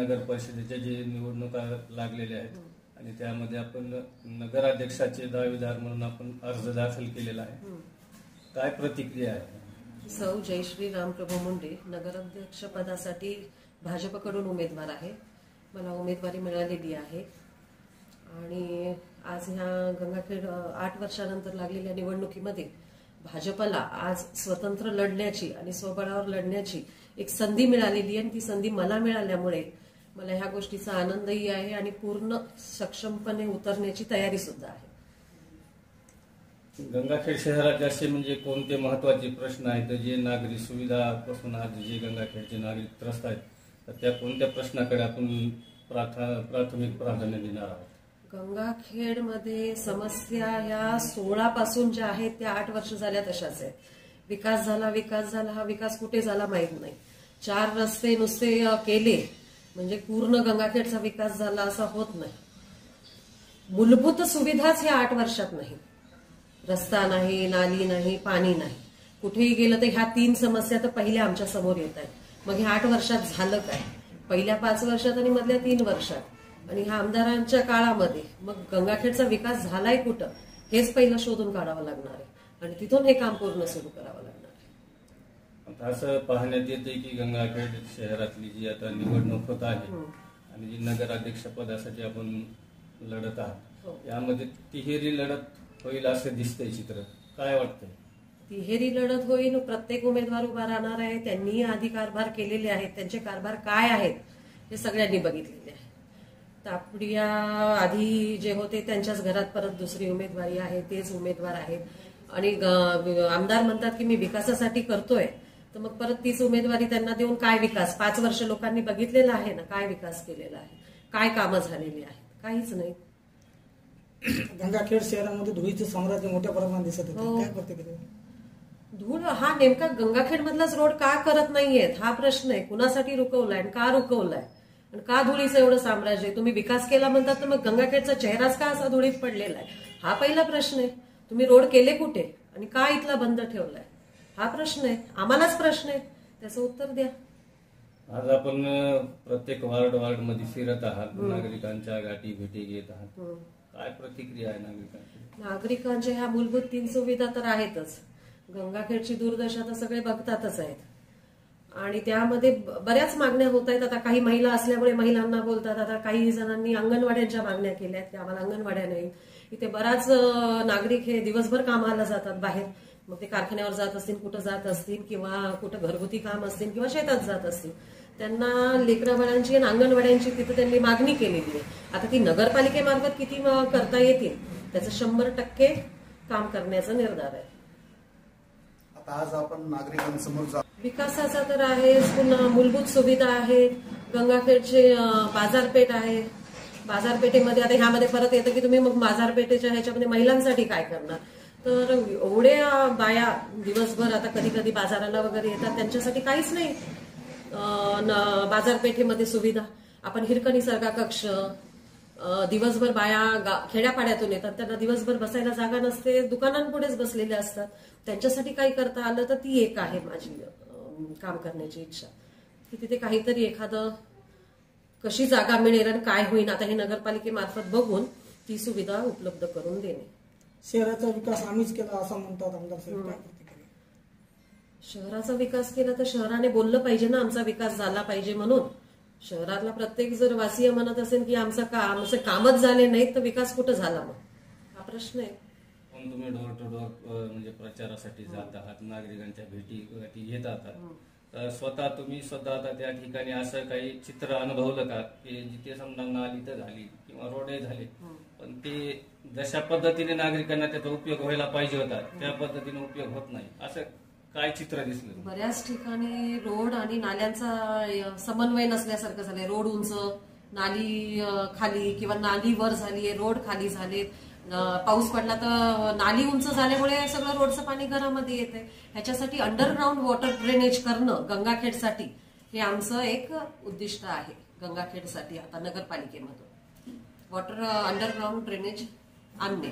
नगर परिषदेच्या जे निवडणुका लागलेल्या आहेत आणि त्यामध्ये आपण नगराध्यक्षाचे दावेदार म्हणून आपण अर्ज दाखल केलेला आहे. काय प्रतिक्रिया आहे? सौ जयश्री रामप्रभू मुंडे नगराध्यक्ष पदासाठी भाजपकडून उमेदवार आहे. मला उमेदवारी मिळालेली आहे आणि आज ह्या गंगाखेड 8 वर्षानंतर लागलेल्या निवडणुकीमध्ये भाजपला आज स्वतंत्र लढण्याची आणि स्वबळावर लढण्याची एक संधी मिळालेली आहे आणि ती संधी मला मिळाल्यामुळे मला ह्या गोष्टीचा आनंदही आहे आणि पूर्ण सक्षमपणे उतरण्याची तयारी सुद्धा आहे. गंगाखेड शहरात असे म्हणजे कोणते महत्वाचे प्रश्न आहेत जे नागरी सुविधापासून आज जे गंगाखेडचे नागरिक त्रस्त आहेत तर त्या कोणत्या प्रश्नाकडे आपण प्राथमिक प्राधान्य देणार आहोत? गंगाखेडमध्ये समस्या ह्या 16 पासून ज्या आहेत त्या 8 वर्ष झाल्या तशाच आहेत. विकास झाला, हा विकास कुठे झाला माहित नाही. 4 रस्ते नुसते केले म्हणजे पूर्ण गंगाखेडचा विकास झाला असा होत नाही. मूलभूत सुविधाच ह्या 8 वर्षात नाही. रस्ता नाही, नाली नाही, पाणी नाही. कुठेही गेलं तर ह्या 3 समस्या तर पहिल्या आमच्या समोर येत आहेत. मग ह्या 8 वर्षात झालं काय? पहिल्या 5 वर्षात आणि मधल्या 3 वर्षात आणि ह्या आमदारांच्या काळामध्ये मग गंगाखेडचा विकास झालाय कुठं हेच पहिलं शोधून काढावं लागणार आहे आणि तिथून हे काम पूर्ण सुरू करावं लागणार आहे. असं पाहण्यात येते की गंगाखेड शहरातली जी आता निवडणूक होत आहे आणि जी नगराध्यक्ष पदासाठी आपण लढत आहात यामध्ये तिहेरी लढत होईल असं दिसतंय चित्र. काय वाटतंय? तिहेरी लढत होईल. प्रत्येक उमेदवार उभा राहणार आहे. त्यांनी आधी कारभार केलेले आहेत. त्यांचे कारभार काय आहेत हे सगळ्यांनी बघितलेले आहे. तापडिया आधी जे होते त्यांच्याच घरात परत दुसरी उमेदवारी आहे. तेच उमेदवार आहेत आणि आमदार म्हणतात की मी विकासासाठी करतोय तर मग परत तीच उमेदवारी त्यांना देऊन काय विकास? 5 वर्ष लोकांनी बघितलेला आहे ना काय विकास केलेला आहे, काय कामं झालेली आहेत? काहीच नाही. गंगाखेड शहरामध्ये धुळीचे साम्राज्य मोठ्या प्रमाणात दिसत होते. काय प्रतिक्रिया? धूळ हा नेमका गंगाखेड मधलाच रोड का करत नाहीयेत हा प्रश्न आहे. कुणासाठी रुकवलाय आणि का रुकवलाय आणि का धुळीचं एवढं साम्राज्य आहे? तुम्ही विकास केला म्हणतात तर मग गंगाखेडचा चेहराच का असा धुळीत पडलेला आहे हा पहिला प्रश्न आहे. तुम्ही रोड केले कुठे आणि का इथला बंद ठेवलाय हा प्रश्न आहे. आम्हालाच प्रश्न आहे, त्याचं उत्तर द्या. आज आपण प्रत्येक वार्ड मध्ये फिरत आहात, नागरिकांच्या गाठी भेटी घेत आहात. काय प्रतिक्रिया आहे नागरिकांची? नागरिकांच्या ह्या मूलभूत 3 सुविधा तर आहेतच. गंगाखेडची दुर्दशा तर सगळे बघतातच आहेत आणि त्यामध्ये बऱ्याच मागण्या होत आहेत. आता काही महिला असल्यामुळे महिलांना बोलतात. आता काही जणांनी अंगणवाड्यांच्या मागण्या केल्या आहेत की आम्हाला अंगणवाड्या नाही. इथे बराच नागरिक हे दिवसभर कामाला जातात बाहेर, मग ते कारखान्यावर जात असतील, कुठं जात असतील किंवा कुठं घरगुती काम असतील किंवा शेतात जात असतील. त्यांना लेकराबाळांची आणि अंगणवाड्यांची तिथे त्यांनी मागणी केलेली आहे. आता ती नगरपालिकेमार्फत किती करता येतील त्याचं 100% काम करण्याचा निर्धार आहे. आता आज आपण नागरिकांसमोर विकासाचा तर आहे, पुन्हा मूलभूत सुविधा आहेत. गंगाखेडचे बाजारपेठ आहे. बाजारपेठेमध्ये आता ह्यामध्ये परत येतं की तुम्ही मग बाजारपेठेच्या ह्याच्यामध्ये महिलांसाठी काय करणार? तर एवढ्या बाया दिवसभर आता कधी कधी बाजाराला वगैरे येतात त्यांच्यासाठी काहीच नाही. बाजारपेठेमध्ये सुविधा आपण हिरकणी सर्गा कक्ष दिवसभर बाया खेड्यापाड्यातून येतात, त्यांना दिवसभर बसायला जागा नसते, दुकानांपुढेच बसलेले असतात. त्यांच्यासाठी काही करता आलं तर ती एक आहे माझी काम करण्याची इच्छा की तिथे काहीतरी एखादं कशी जागा मिळेल आणि काय होईल आता हे नगरपालिकेमार्फत बघून ती सुविधा उपलब्ध करून देणे. शहराचा विकास आम्हीच केला असं म्हणतात आमदार साहेब. काय प्रतिक्रिया? शहराचा विकास केला तर शहराने बोललं पाहिजे ना आमचा विकास झाला पाहिजे म्हणून. शहरातला प्रत्येक जर वासीय म्हणत असेल की आमचं कामच झाले नाहीत तर विकास कुठं झाला मग हा प्रश्न आहे. तुम्ही डोर टू डोर म्हणजे प्रचारासाठी जात आहात, नागरिकांच्या भेटी घेत आहात, तर तुम्ही स्वतः आता त्या ठिकाणी असं काही चित्र अनुभवलं का की जिथे समजा नाली तर झाली किंवा रोडही झाले पण ते जशा पद्धतीने नागरिकांना त्याचा उपयोग व्हायला पाहिजे होता त्या पद्धतीने उपयोग होत नाही, असं काय चित्र दिसलं? बऱ्याच ठिकाणी रोड आणि नाल्यांचा समन्वय नसल्यासारखं झालंय. रोड उंच, नाली खाली किंवा नाली वर झालीये, रोड खाली झाले. पाऊस पडला तर नाली उंच झाल्यामुळे सगळं रोडचं पाणी घरामध्ये येते. ह्याच्यासाठी अंडरग्राऊंड वॉटर ड्रेनेज करणं गंगाखेडसाठी हे आमचं एक उद्दिष्ट आहे. गंगाखेडसाठी आता नगरपालिकेमधून वॉटर अंडरग्राऊंड ड्रेनेज आणणे.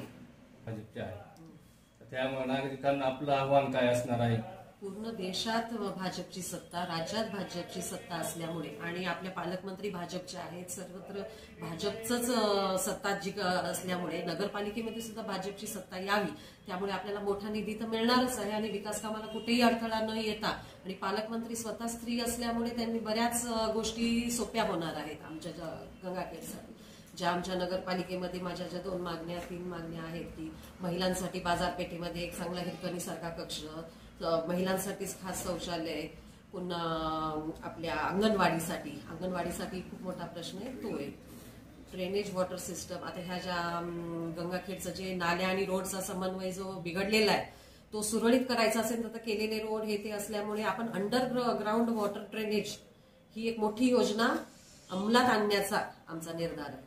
त्यामुळे नागरिकांना आपलं आव्हान काय असणार आहे पूर्ण देशात भाजपची सत्ता, राज्यात भाजपची सत्ता असल्यामुळे आणि आपल्या पालकमंत्री भाजपचे आहेत, सर्वत्र भाजपचंच सत्ता जी असल्यामुळे नगरपालिकेमध्ये सुद्धा भाजपची सत्ता यावी, त्यामुळे आपल्याला मोठा निधी तर मिळणारच आहे आणि विकास कामाला कुठेही अडथळा न येता आणि पालकमंत्री स्वतः स्त्री असल्यामुळे त्यांनी बऱ्याच गोष्टी सोप्या होणार आहेत आमच्या गंगाखेडसाठी. ज्या आमच्या नगरपालिकेमध्ये माझ्या ज्या 3 मागण्या आहेत की महिलांसाठी बाजारपेठेमध्ये एक चांगला हिरकणीसारखा कक्ष, महिलांसाठीच खास शौचालय, पुन्हा आपल्या अंगणवाडीसाठी खूप मोठा प्रश्न आहे तो आहे. ड्रेनेज वॉटर सिस्टम, आता ह्या ज्या गंगाखेडचं जे नाल्या आणि रोडचा समन्वय जो बिघडलेला आहे तो सुरळीत करायचा असेल तर केलेले रोड हे ते असल्यामुळे आपण अंडरग्राऊंड वॉटर ड्रेनेज ही एक मोठी योजना अंमलात आणण्याचा आमचा निर्धार आहे.